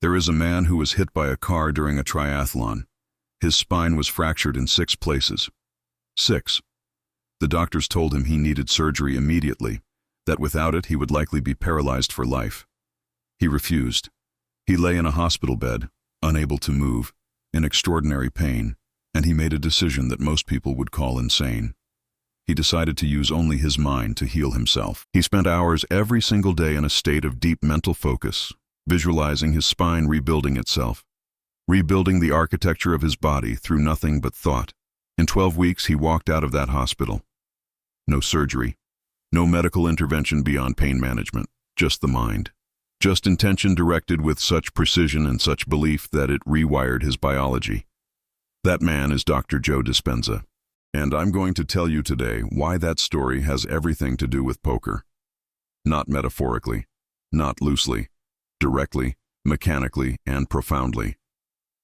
There is a man who was hit by a car during a triathlon. His spine was fractured in 6 places. 6. The doctors told him he needed surgery immediately, that without it he would likely be paralyzed for life. He refused. He lay in a hospital bed, unable to move, in extraordinary pain, and he made a decision that most people would call insane. He decided to use only his mind to heal himself. He spent hours every single day in a state of deep mental focus, visualizing his spine rebuilding itself, rebuilding the architecture of his body through nothing but thought. In 12 weeks, he walked out of that hospital. No surgery, no medical intervention beyond pain management, just the mind. Just intention directed with such precision and such belief that it rewired his biology. That man is Dr. Joe Dispenza. And I'm going to tell you today why that story has everything to do with poker. Not metaphorically, not loosely, directly, mechanically, and profoundly.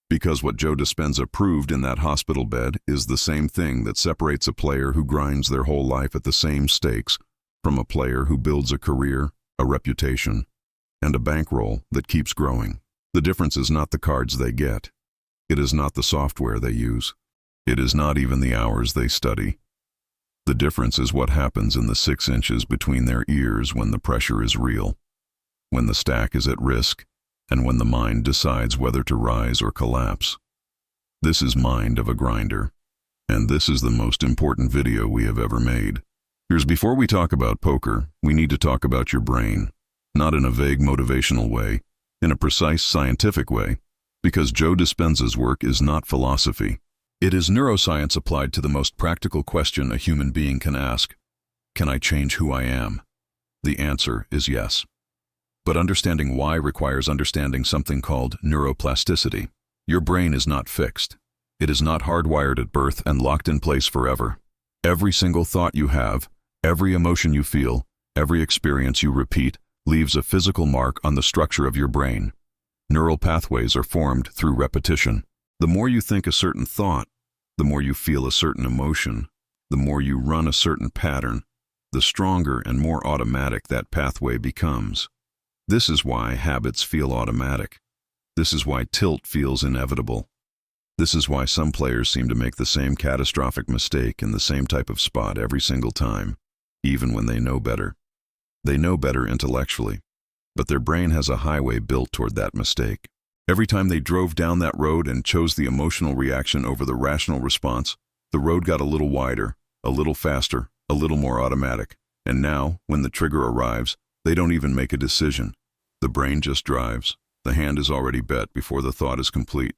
Because what Joe Dispenza proved in that hospital bed is the same thing that separates a player who grinds their whole life at the same stakes from a player who builds a career, a reputation, and a bankroll that keeps growing. The difference is not the cards they get. It is not the software they use. It is not even the hours they study. The difference is what happens in the 6 inches between their ears when the pressure is real, when the stack is at risk, and when the mind decides whether to rise or collapse. This is Mind of a Grinder, and this is the most important video we have ever made. Here's before we talk about poker, we need to talk about your brain, not in a vague motivational way, in a precise scientific way, because Joe Dispenza's work is not philosophy. It is neuroscience applied to the most practical question a human being can ask. Can I change who I am? The answer is yes. But understanding why requires understanding something called neuroplasticity. Your brain is not fixed. It is not hardwired at birth and locked in place forever. Every single thought you have, every emotion you feel, every experience you repeat, leaves a physical mark on the structure of your brain. Neural pathways are formed through repetition. The more you think a certain thought, the more you feel a certain emotion, the more you run a certain pattern, the stronger and more automatic that pathway becomes. This is why habits feel automatic. This is why tilt feels inevitable. This is why some players seem to make the same catastrophic mistake in the same type of spot every single time, even when they know better. They know better intellectually, but their brain has a highway built toward that mistake. Every time they drove down that road and chose the emotional reaction over the rational response, the road got a little wider, a little faster, a little more automatic. And now, when the trigger arrives, they don't even make a decision. The brain just drives. The hand is already bet before the thought is complete.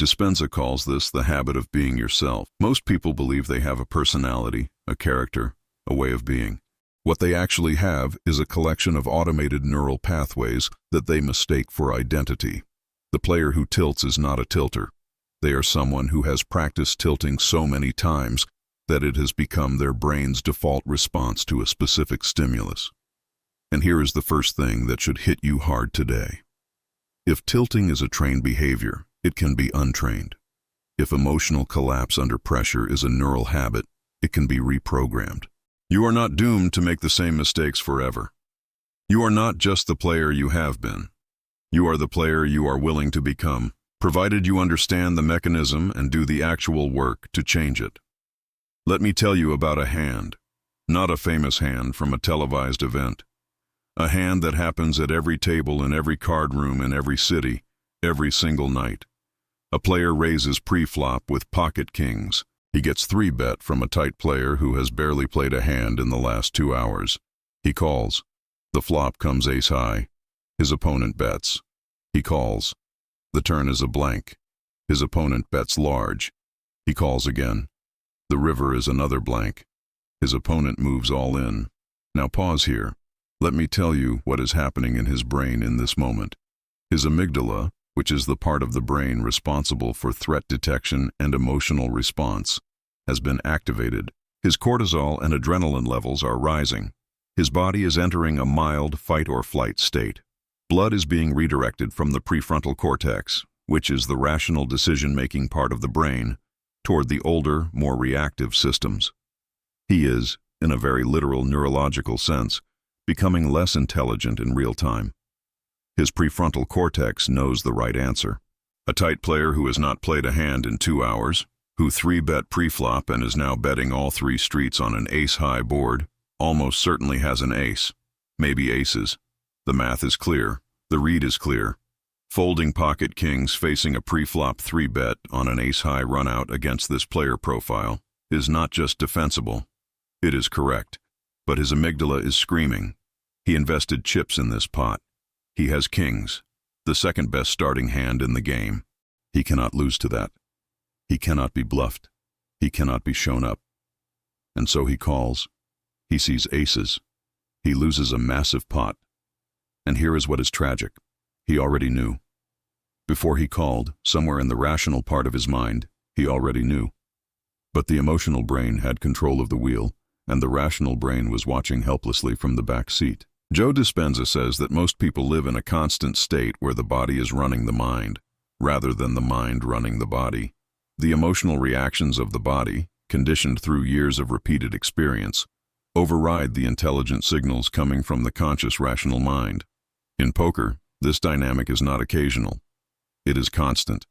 Dispenza calls this the habit of being yourself. Most people believe they have a personality, a character, a way of being. What they actually have is a collection of automated neural pathways that they mistake for identity. The player who tilts is not a tilter. They are someone who has practiced tilting so many times that it has become their brain's default response to a specific stimulus. And here is the first thing that should hit you hard today. If tilting is a trained behavior, it can be untrained. If emotional collapse under pressure is a neural habit, it can be reprogrammed. You are not doomed to make the same mistakes forever. You are not just the player you have been. You are the player you are willing to become, provided you understand the mechanism and do the actual work to change it. Let me tell you about a hand, not a famous hand from a televised event. A hand that happens at every table in every card room in every city, every single night. A player raises pre-flop with pocket kings. He gets 3-bet from a tight player who has barely played a hand in the last 2 hours. He calls. The flop comes ace-high. His opponent bets. He calls. The turn is a blank. His opponent bets large. He calls again. The river is another blank. His opponent moves all in. Now pause here. Let me tell you what is happening in his brain in this moment. His amygdala, which is the part of the brain responsible for threat detection and emotional response, has been activated. His cortisol and adrenaline levels are rising. His body is entering a mild fight-or-flight state. Blood is being redirected from the prefrontal cortex, which is the rational decision-making part of the brain, toward the older, more reactive systems. He is, in a very literal neurological sense, becoming less intelligent in real time. His prefrontal cortex knows the right answer. A tight player who has not played a hand in 2 hours, who 3-bet preflop and is now betting all 3 streets on an ace-high board, almost certainly has an ace, maybe aces. The math is clear. The read is clear. Folding pocket kings facing a preflop 3-bet on an ace-high runout against this player profile is not just defensible. It is correct. But his amygdala is screaming. He invested chips in this pot. He has kings, the second best starting hand in the game. He cannot lose to that. He cannot be bluffed. He cannot be shown up. And so he calls. He sees aces. He loses a massive pot. And here is what is tragic. He already knew. Before he called, somewhere in the rational part of his mind, he already knew. But the emotional brain had control of the wheel, and the rational brain was watching helplessly from the back seat. Joe Dispenza says that most people live in a constant state where the body is running the mind, rather than the mind running the body. The emotional reactions of the body, conditioned through years of repeated experience, override the intelligent signals coming from the conscious rational mind. In poker, this dynamic is not occasional. It is constant,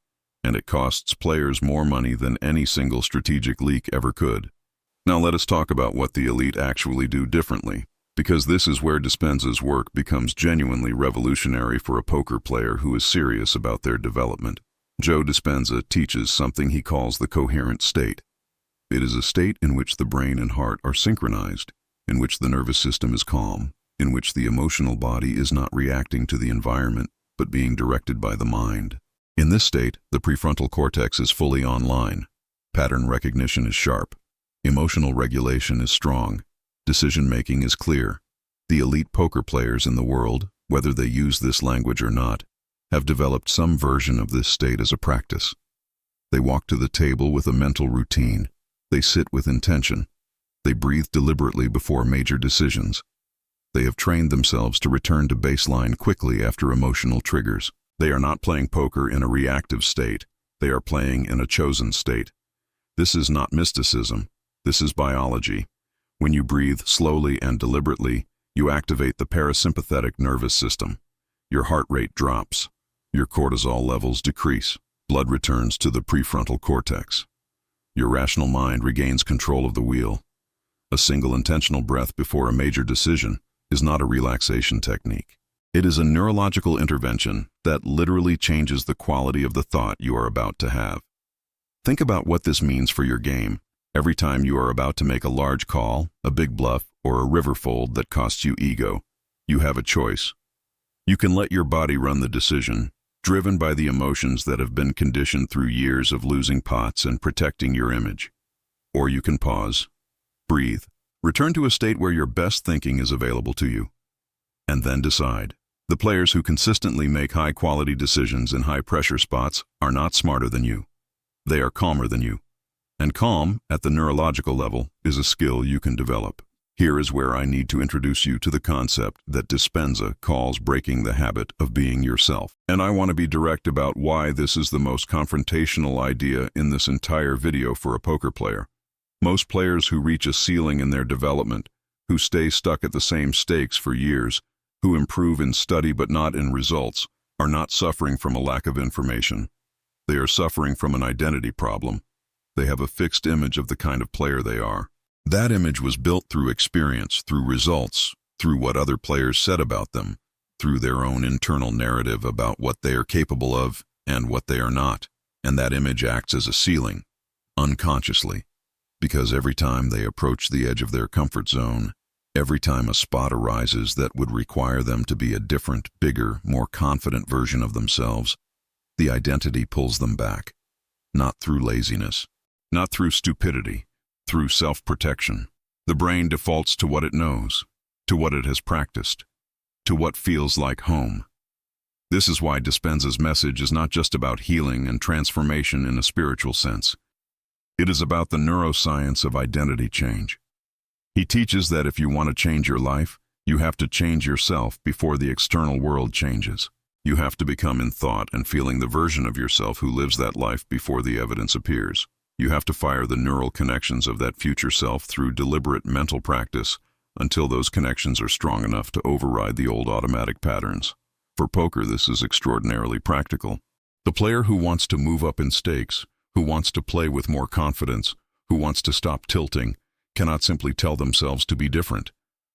and it costs players more money than any single strategic leak ever could. Now let us talk about what the elite actually do differently, because this is where Dispenza's work becomes genuinely revolutionary for a poker player who is serious about their development. Joe Dispenza teaches something he calls the coherent state. It is a state in which the brain and heart are synchronized, in which the nervous system is calm, in which the emotional body is not reacting to the environment, but being directed by the mind. In this state, the prefrontal cortex is fully online. Pattern recognition is sharp. Emotional regulation is strong. Decision-making is clear. The elite poker players in the world, whether they use this language or not, have developed some version of this state as a practice. They walk to the table with a mental routine. They sit with intention. They breathe deliberately before major decisions. They have trained themselves to return to baseline quickly after emotional triggers. They are not playing poker in a reactive state. They are playing in a chosen state. This is not mysticism. This is biology. When you breathe slowly and deliberately, you activate the parasympathetic nervous system. Your heart rate drops. Your cortisol levels decrease. Blood returns to the prefrontal cortex. Your rational mind regains control of the wheel. A single intentional breath before a major decision is not a relaxation technique. It is a neurological intervention that literally changes the quality of the thought you are about to have. Think about what this means for your game. Every time you are about to make a large call, a big bluff, or a river fold that costs you ego, you have a choice. You can let your body run the decision, driven by the emotions that have been conditioned through years of losing pots and protecting your image. Or you can pause, breathe, return to a state where your best thinking is available to you, and then decide. The players who consistently make high-quality decisions in high-pressure spots are not smarter than you. They are calmer than you. And calm, at the neurological level, is a skill you can develop. Here is where I need to introduce you to the concept that Dispenza calls breaking the habit of being yourself. And I want to be direct about why this is the most confrontational idea in this entire video for a poker player. Most players who reach a ceiling in their development, who stay stuck at the same stakes for years, who improve in study but not in results, are not suffering from a lack of information. They are suffering from an identity problem. They have a fixed image of the kind of player they are. That image was built through experience, through results, through what other players said about them, through their own internal narrative about what they are capable of and what they are not. And that image acts as a ceiling, unconsciously, because every time they approach the edge of their comfort zone, every time a spot arises that would require them to be a different, bigger, more confident version of themselves, the identity pulls them back, not through laziness, not through stupidity, through self-protection. The brain defaults to what it knows, to what it has practiced, to what feels like home. This is why Dispenza's message is not just about healing and transformation in a spiritual sense. It is about the neuroscience of identity change. He teaches that if you want to change your life, you have to change yourself before the external world changes. You have to become in thought and feeling the version of yourself who lives that life before the evidence appears. You have to fire the neural connections of that future self through deliberate mental practice until those connections are strong enough to override the old automatic patterns. For poker, this is extraordinarily practical. The player who wants to move up in stakes, who wants to play with more confidence, who wants to stop tilting, cannot simply tell themselves to be different.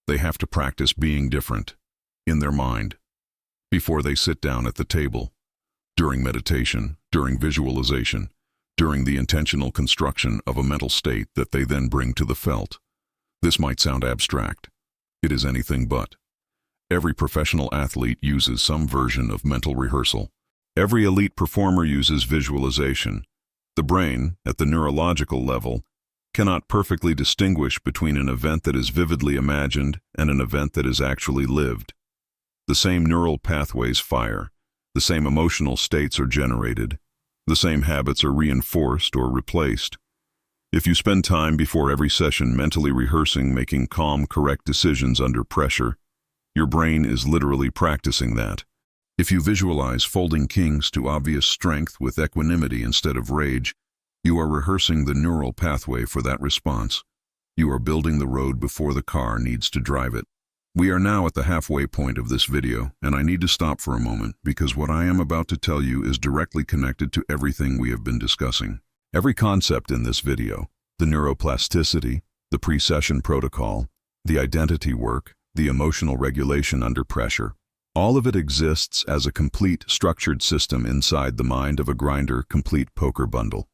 They have to practice being different in their mind before they sit down at the table, during meditation, during visualization, during the intentional construction of a mental state that they then bring to the felt. This might sound abstract. It is anything but. Every professional athlete uses some version of mental rehearsal. Every elite performer uses visualization. The brain, at the neurological level, cannot perfectly distinguish between an event that is vividly imagined and an event that is actually lived. The same neural pathways fire, the same emotional states are generated, the same habits are reinforced or replaced. If you spend time before every session mentally rehearsing making calm, correct decisions under pressure, your brain is literally practicing that. If you visualize folding kings to obvious strength with equanimity instead of rage, you are rehearsing the neural pathway for that response. You are building the road before the car needs to drive it. We are now at the halfway point of this video, and I need to stop for a moment because what I am about to tell you is directly connected to everything we have been discussing. Every concept in this video, the neuroplasticity, the pre-session protocol, the identity work, the emotional regulation under pressure, all of it exists as a complete structured system inside the mind of a grinder complete poker bundle.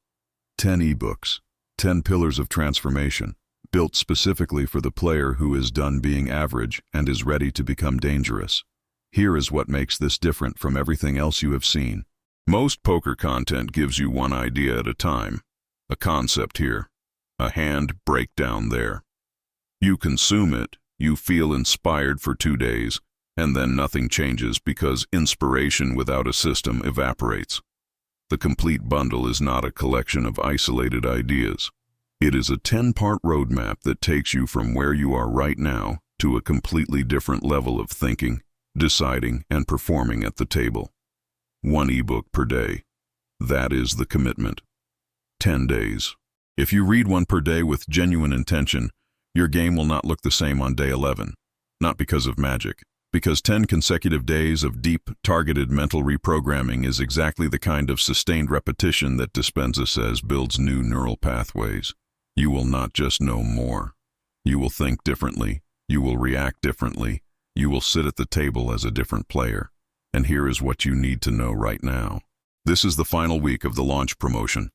10 ebooks, 10 pillars of transformation, built specifically for the player who is done being average and is ready to become dangerous. Here is what makes this different from everything else you have seen. Most poker content gives you one idea at a time. A concept here, a hand breakdown there. You consume it, you feel inspired for 2 days, and then nothing changes because inspiration without a system evaporates. The complete bundle is not a collection of isolated ideas. It is a 10-part roadmap that takes you from where you are right now to a completely different level of thinking, deciding, and performing at the table. 1 ebook per day. That is the commitment. 10 days. If you read 1 per day with genuine intention, your game will not look the same on day 11. Not because of magic. Because 10 consecutive days of deep, targeted mental reprogramming is exactly the kind of sustained repetition that Dispenza says builds new neural pathways. You will not just know more. You will think differently. You will react differently. You will sit at the table as a different player. And here is what you need to know right now. This is the final week of the launch promotion.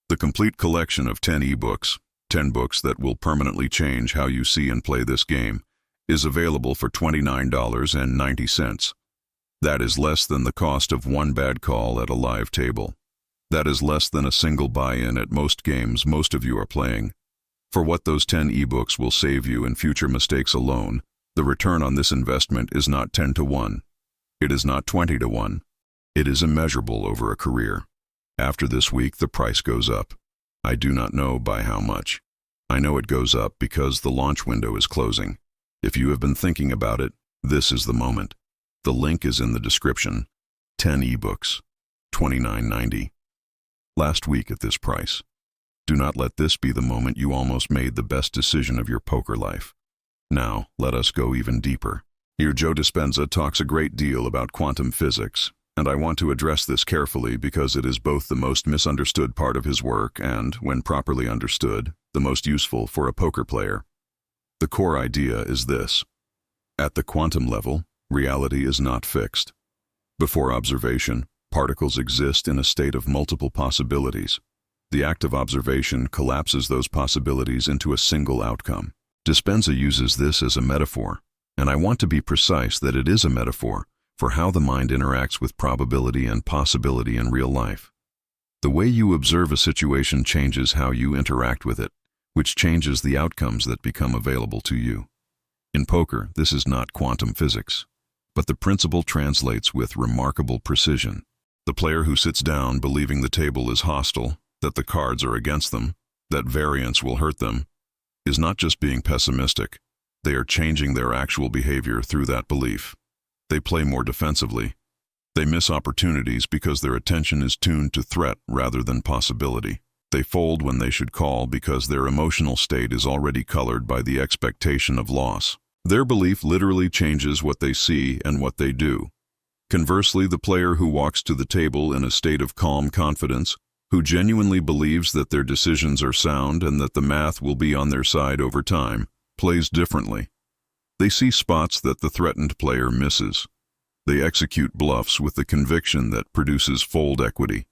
The complete collection of 10 ebooks, 10 books that will permanently change how you see and play this game, is available for $29.90. That is less than the cost of 1 bad call at a live table. That is less than a single buy-in at most games most of you are playing. For what those 10 ebooks will save you in future mistakes alone, the return on this investment is not 10 to 1. It is not 20 to 1. It is immeasurable over a career. After this week, the price goes up. I do not know by how much. I know it goes up because the launch window is closing. If you have been thinking about it, this is the moment. The link is in the description. 10 ebooks, $29.90. Last week at this price. Do not let this be the moment you almost made the best decision of your poker life. Now, let us go even deeper. Here Joe Dispenza talks a great deal about quantum physics, and I want to address this carefully because it is both the most misunderstood part of his work and, when properly understood, the most useful for a poker player. The core idea is this. At the quantum level, reality is not fixed. Before observation, particles exist in a state of multiple possibilities. The act of observation collapses those possibilities into a single outcome. Dispenza uses this as a metaphor, and I want to be precise that it is a metaphor for how the mind interacts with probability and possibility in real life. The way you observe a situation changes how you interact with it, which changes the outcomes that become available to you. In poker, this is not quantum physics, but the principle translates with remarkable precision. The player who sits down believing the table is hostile, that the cards are against them, that variance will hurt them, is not just being pessimistic. They are changing their actual behavior through that belief. They play more defensively. They miss opportunities because their attention is tuned to threat rather than possibility. They fold when they should call because their emotional state is already colored by the expectation of loss. Their belief literally changes what they see and what they do. Conversely, the player who walks to the table in a state of calm confidence, who genuinely believes that their decisions are sound and that the math will be on their side over time, plays differently. They see spots that the threatened player misses. They execute bluffs with the conviction that produces fold equity.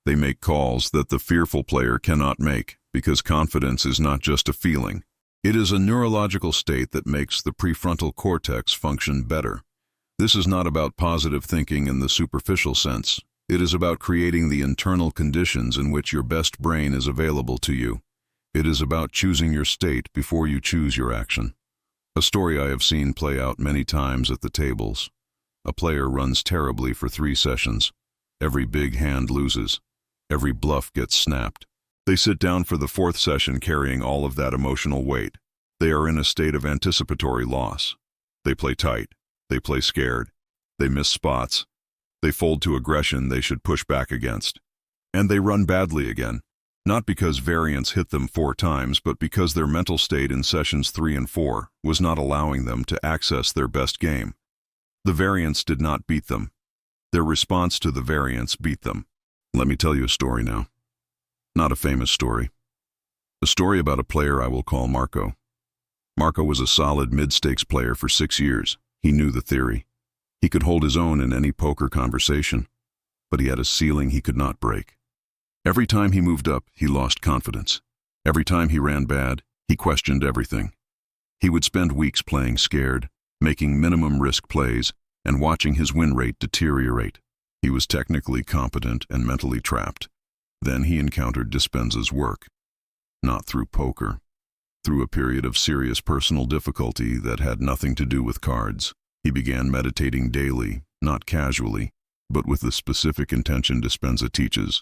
They make calls that the fearful player cannot make, because confidence is not just a feeling. It is a neurological state that makes the prefrontal cortex function better. This is not about positive thinking in the superficial sense. It is about creating the internal conditions in which your best brain is available to you. It is about choosing your state before you choose your action. A story I have seen play out many times at the tables. A player runs terribly for 3 sessions. Every big hand loses. Every bluff gets snapped. They sit down for the 4th session carrying all of that emotional weight. They are in a state of anticipatory loss. They play tight. They play scared. They miss spots. They fold to aggression they should push back against. And they run badly again, not because variance hit them 4 times, but because their mental state in sessions 3 and 4 was not allowing them to access their best game. The variance did not beat them. Their response to the variance beat them. Let me tell you a story now. Not a famous story. A story about a player I will call Marco. Marco was a solid mid-stakes player for 6 years. He knew the theory. He could hold his own in any poker conversation, but he had a ceiling he could not break. Every time he moved up, he lost confidence. Every time he ran bad, he questioned everything. He would spend weeks playing scared, making minimum risk plays, and watching his win rate deteriorate. He was technically competent and mentally trapped. Then he encountered Dispenza's work. Not through poker. Through a period of serious personal difficulty that had nothing to do with cards. He began meditating daily, not casually, but with the specific intention Dispenza teaches,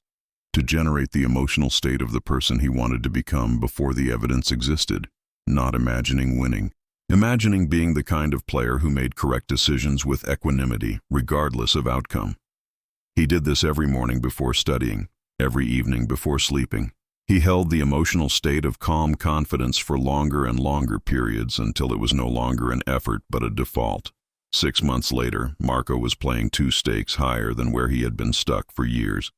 to generate the emotional state of the person he wanted to become before the evidence existed, not imagining winning. Imagining being the kind of player who made correct decisions with equanimity, regardless of outcome. He did this every morning before studying, every evening before sleeping. He held the emotional state of calm confidence for longer and longer periods until it was no longer an effort but a default. 6 months later, Marco was playing 2 stakes higher than where he had been stuck for years.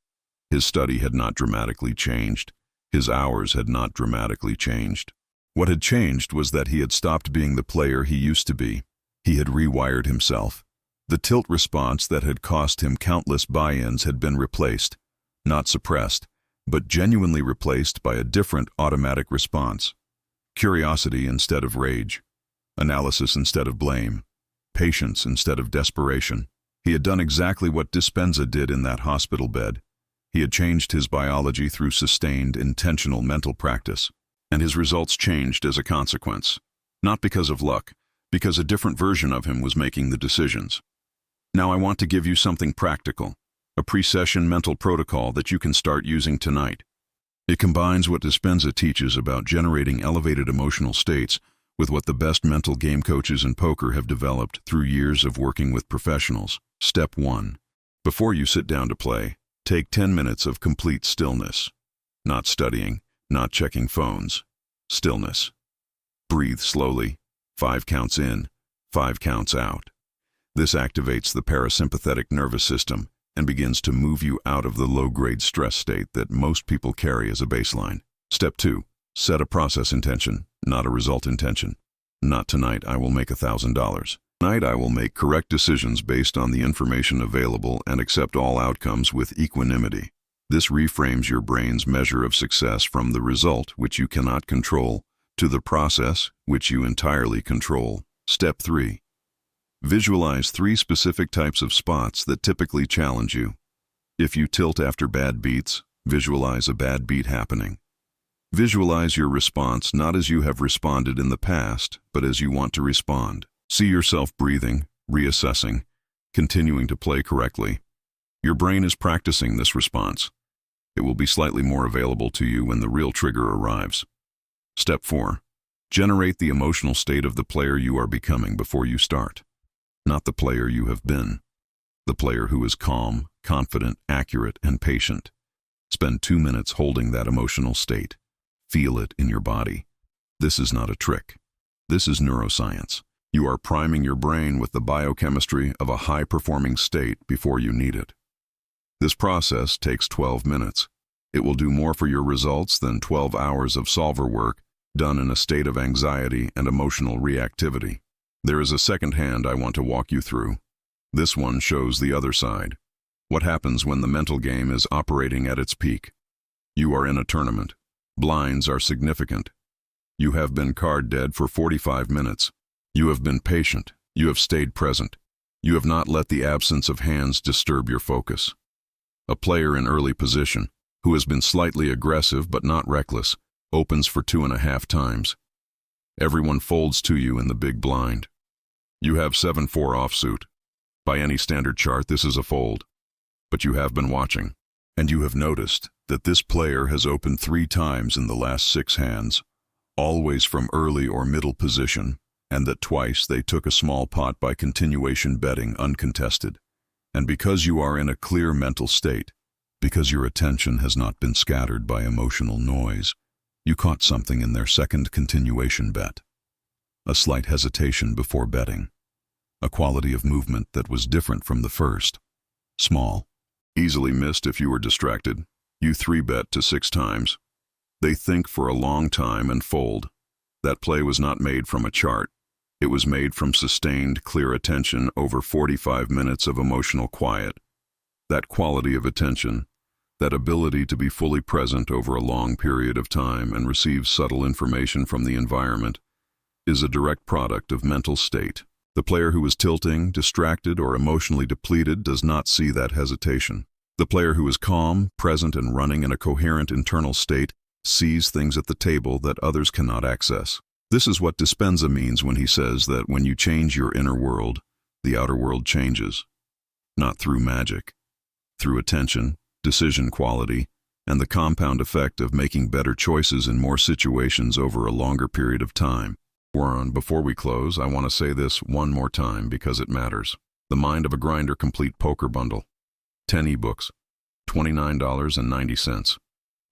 His study had not dramatically changed. His hours had not dramatically changed. What had changed was that he had stopped being the player he used to be. He had rewired himself. The tilt response that had cost him countless buy-ins had been replaced, not suppressed, but genuinely replaced by a different automatic response. Curiosity instead of rage. Analysis instead of blame. Patience instead of desperation. He had done exactly what Dispenza did in that hospital bed. He had changed his biology through sustained, intentional mental practice. And his results changed as a consequence. Not because of luck, because a different version of him was making the decisions. Now I want to give you something practical. A pre-session mental protocol that you can start using tonight. It combines what Dispenza teaches about generating elevated emotional states with what the best mental game coaches in poker have developed through years of working with professionals. Step 1. Before you sit down to play, take 10 minutes of complete stillness. Not studying, not checking phones. Stillness. Breathe slowly. 5 counts in, 5 counts out. This activates the parasympathetic nervous system and begins to move you out of the low-grade stress state that most people carry as a baseline. Step 2. Set a process intention, not a result intention. Not tonight I will make $1,000. Tonight I will make correct decisions based on the information available and accept all outcomes with equanimity. This reframes your brain's measure of success from the result, which you cannot control, to the process, which you entirely control. Step 3. Visualize 3 specific types of spots that typically challenge you. If you tilt after bad beats, visualize a bad beat happening. Visualize your response not as you have responded in the past, but as you want to respond. See yourself breathing, reassessing, continuing to play correctly. Your brain is practicing this response. It will be slightly more available to you when the real trigger arrives. Step 4. Generate the emotional state of the player you are becoming before you start. Not the player you have been. The player who is calm, confident, accurate, and patient. Spend 2 minutes holding that emotional state. Feel it in your body. This is not a trick. This is neuroscience. You are priming your brain with the biochemistry of a high-performing state before you need it. This process takes 12 minutes. It will do more for your results than 12 hours of solver work done in a state of anxiety and emotional reactivity. There is a second hand I want to walk you through. This one shows the other side. What happens when the mental game is operating at its peak? You are in a tournament. Blinds are significant. You have been card dead for 45 minutes. You have been patient. You have stayed present. You have not let the absence of hands disturb your focus. A player in early position, who has been slightly aggressive but not reckless, opens for 2.5 times. Everyone folds to you in the big blind. You have 7-4 offsuit. By any standard chart, this is a fold. But you have been watching, and you have noticed that this player has opened 3 times in the last 6 hands, always from early or middle position, and that twice they took a small pot by continuation betting uncontested. And because you are in a clear mental state, because your attention has not been scattered by emotional noise, you caught something in their second continuation bet. A slight hesitation before betting. A quality of movement that was different from the first. Small. Easily missed if you were distracted. You 3-bet to 6 times. They think for a long time and fold. That play was not made from a chart. It was made from sustained, clear attention over 45 minutes of emotional quiet. That quality of attention, that ability to be fully present over a long period of time and receive subtle information from the environment, is a direct product of mental state. The player who is tilting, distracted, or emotionally depleted does not see that hesitation. The player who is calm, present, and running in a coherent internal state sees things at the table that others cannot access. This is what Dispenza means when he says that when you change your inner world, the outer world changes. Not through magic. Through attention, decision quality, and the compound effect of making better choices in more situations over a longer period of time. Warren, before we close, I want to say this one more time because it matters. The Mind of a Grinder Complete Poker Bundle. 10 ebooks. $29.90.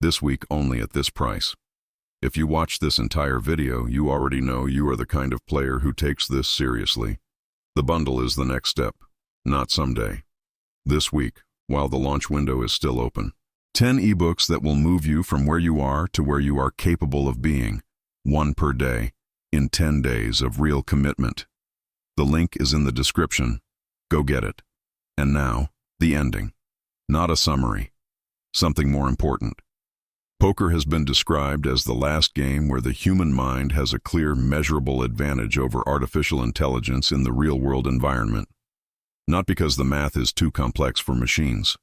This week only at this price. If you watch this entire video, you already know you are the kind of player who takes this seriously. The bundle is the next step, not someday. This week, while the launch window is still open. 10 ebooks that will move you from where you are to where you are capable of being, 1 per day, in 10 days of real commitment. The link is in the description. Go get it. And now, the ending. Not a summary. Something more important. Poker has been described as the last game where the human mind has a clear, measurable advantage over artificial intelligence in the real-world environment. Not because the math is too complex for machines.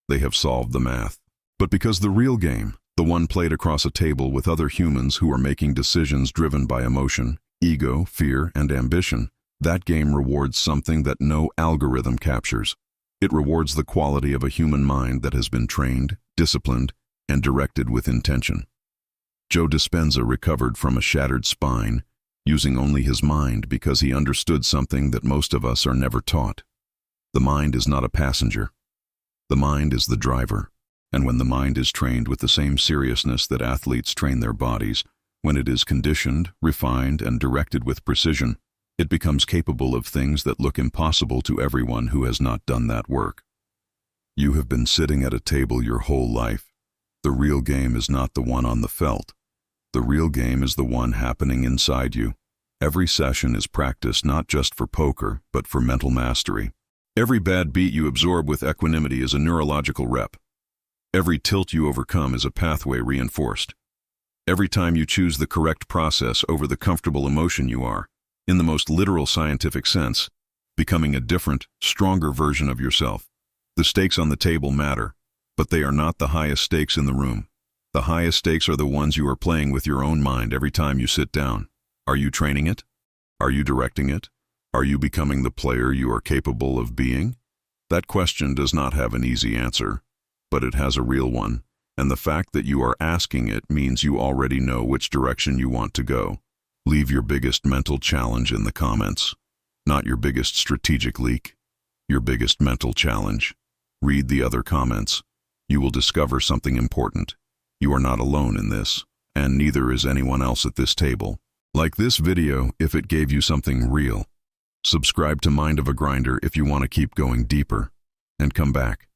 They have solved the math. But because the real game, the one played across a table with other humans who are making decisions driven by emotion, ego, fear, and ambition, that game rewards something that no algorithm captures. It rewards the quality of a human mind that has been trained, disciplined, and directed with intention. Joe Dispenza recovered from a shattered spine, using only his mind because he understood something that most of us are never taught. The mind is not a passenger. The mind is the driver. And when the mind is trained with the same seriousness that athletes train their bodies, when it is conditioned, refined, and directed with precision, it becomes capable of things that look impossible to everyone who has not done that work. You have been sitting at a table your whole life. The real game is not the one on the felt. The real game is the one happening inside you. Every session is practice not just for poker, but for mental mastery. Every bad beat you absorb with equanimity is a neurological rep. Every tilt you overcome is a pathway reinforced. Every time you choose the correct process over the comfortable emotion you are, in the most literal scientific sense, becoming a different, stronger version of yourself. The stakes on the table matter, but they are not the highest stakes in the room. The highest stakes are the ones you are playing with your own mind every time you sit down. Are you training it? Are you directing it? Are you becoming the player you are capable of being? That question does not have an easy answer, but it has a real one, and the fact that you are asking it means you already know which direction you want to go. Leave your biggest mental challenge in the comments. Not your biggest strategic leak, your biggest mental challenge. Read the other comments. You will discover something important. You are not alone in this, and neither is anyone else at this table. Like this video if it gave you something real. Subscribe to Mind of a Grinder if you want to keep going deeper. And come back.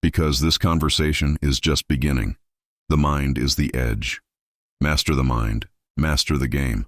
Because this conversation is just beginning. The mind is the edge. Master the mind. Master the game.